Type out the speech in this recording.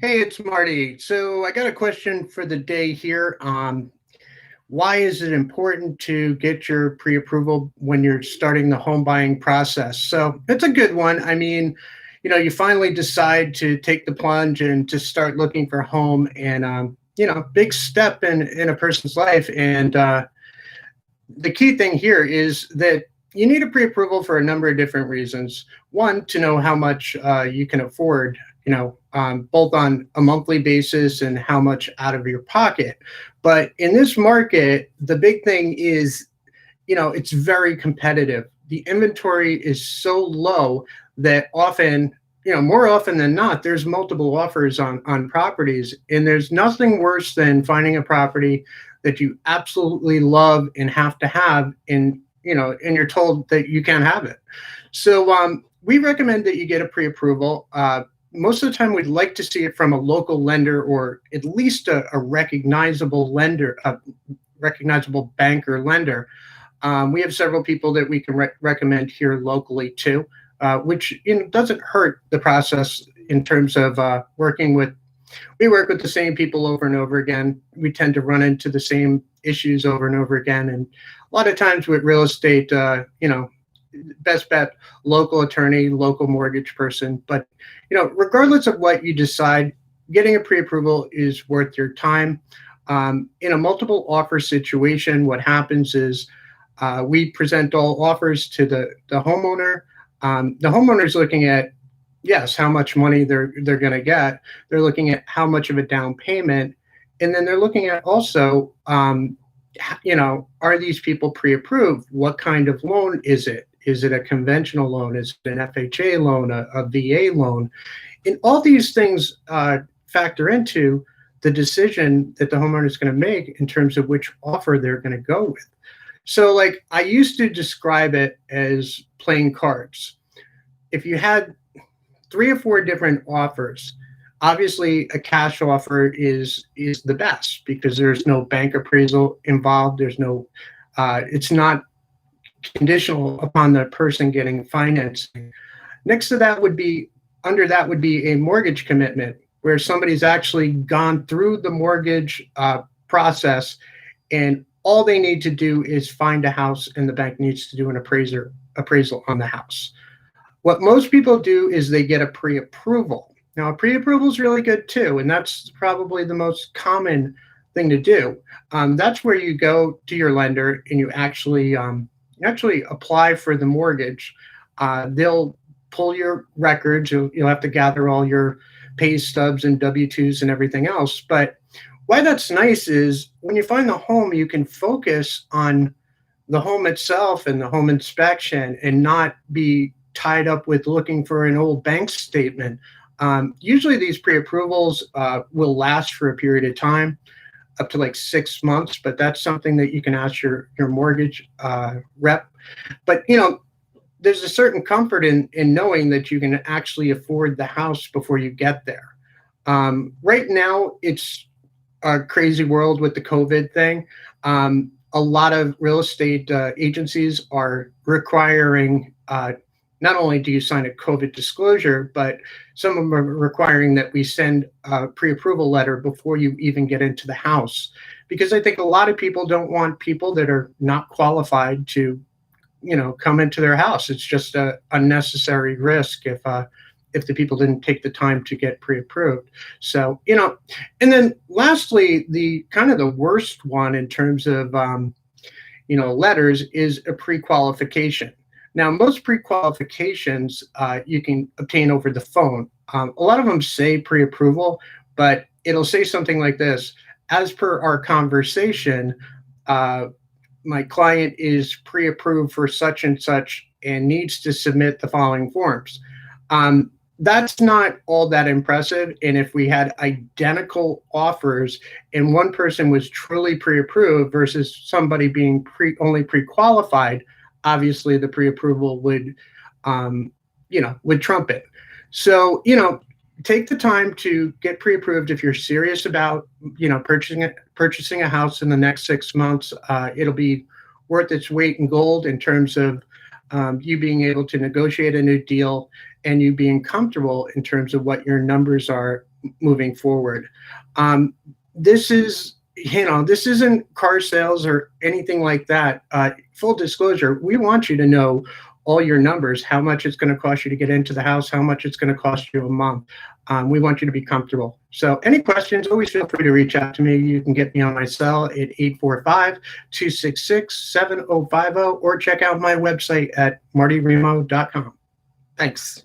Hey, it's Marty. So I got a question for the day here. Why is it important to get your pre-approval when you're starting the home buying process? So it's a good one. I mean, you finally decide to take the plunge and to start looking for a home, and big step in a person's life. And the key thing here is that you need a pre-approval for a number of different reasons. One, to know how much you can afford, both on a monthly basis and how much out of your pocket. But in this market, the big thing is, it's very competitive. The inventory is so low that often, more often than not, there's multiple offers on properties, and there's nothing worse than finding a property that you absolutely love and have to have, and you're told that you can't have it. So we recommend that you get a pre-approval. Most of the time, we'd like to see it from a local lender, or at least a recognizable lender, a recognizable bank or lender. We have several people that we can recommend here locally too, which doesn't hurt the process in terms of working with. We work with the same people over and over again. We tend to run into the same issues over and over again, and a lot of times with real estate, best bet, local attorney, local mortgage person. But regardless of what you decide, getting a pre-approval is worth your time. In a multiple offer situation, what happens is we present all offers to the homeowner. The homeowner's looking at, yes, how much money they're going to get. They're looking at how much of a down payment, and then they're looking at also, are these people pre-approved? What kind of loan is it? Is it a conventional loan? Is it an FHA loan, a VA loan? And all these things factor into the decision that the homeowner is going to make in terms of which offer they're going to go with. So, like, I used to describe it as playing cards. If you had 3 or 4 different offers, obviously a cash offer is the best because there's no bank appraisal involved. There's no, it's not conditional upon the person getting financing. Next to that would be, under that would be a mortgage commitment where somebody's actually gone through the mortgage process, and all they need to do is find a house, and the bank needs to do an appraisal on the house. What most people do is they get a pre-approval. Now, a pre-approval is really good too, and that's probably the most common thing to do. That's where you go to your lender and you actually apply for the mortgage. They'll pull your records. You'll have to gather all your pay stubs and W-2s and everything else. But why that's nice is when you find the home, you can focus on the home itself and the home inspection and not be tied up with looking for an old bank statement. Usually these pre-approvals will last for a period of time, up to like 6 months, but that's something that you can ask your mortgage rep. But there's a certain comfort in knowing that you can actually afford the house before you get there. Right now, it's a crazy world with the COVID thing. A lot of real estate agencies are requiring, not only do you sign a COVID disclosure, but some of them are requiring that we send a pre-approval letter before you even get into the house. Because I think a lot of people don't want people that are not qualified to, come into their house. It's just a unnecessary risk if the people didn't take the time to get pre-approved. So, and then lastly, the kind of the worst one in terms of, letters is a pre-qualification. Now, most pre-qualifications you can obtain over the phone. A lot of them say pre-approval, but it'll say something like this: as per our conversation, my client is pre-approved for such and such and needs to submit the following forms. That's not all that impressive. And if we had identical offers and one person was truly pre-approved versus somebody being only pre-qualified, obviously the pre-approval would trump it. So, take the time to get pre-approved if you're serious about, purchasing a house in the next 6 months. It'll be worth its weight in gold in terms of you being able to negotiate a new deal and you being comfortable in terms of what your numbers are moving forward. This is, this isn't car sales or anything like that. Full disclosure, we want you to know all your numbers, how much it's going to cost you to get into the house, how much it's going to cost you a month. We want you to be comfortable. So any questions, always feel free to reach out to me. You can get me on my cell at 845-266-7050 or check out my website at martyremo.com. Thanks.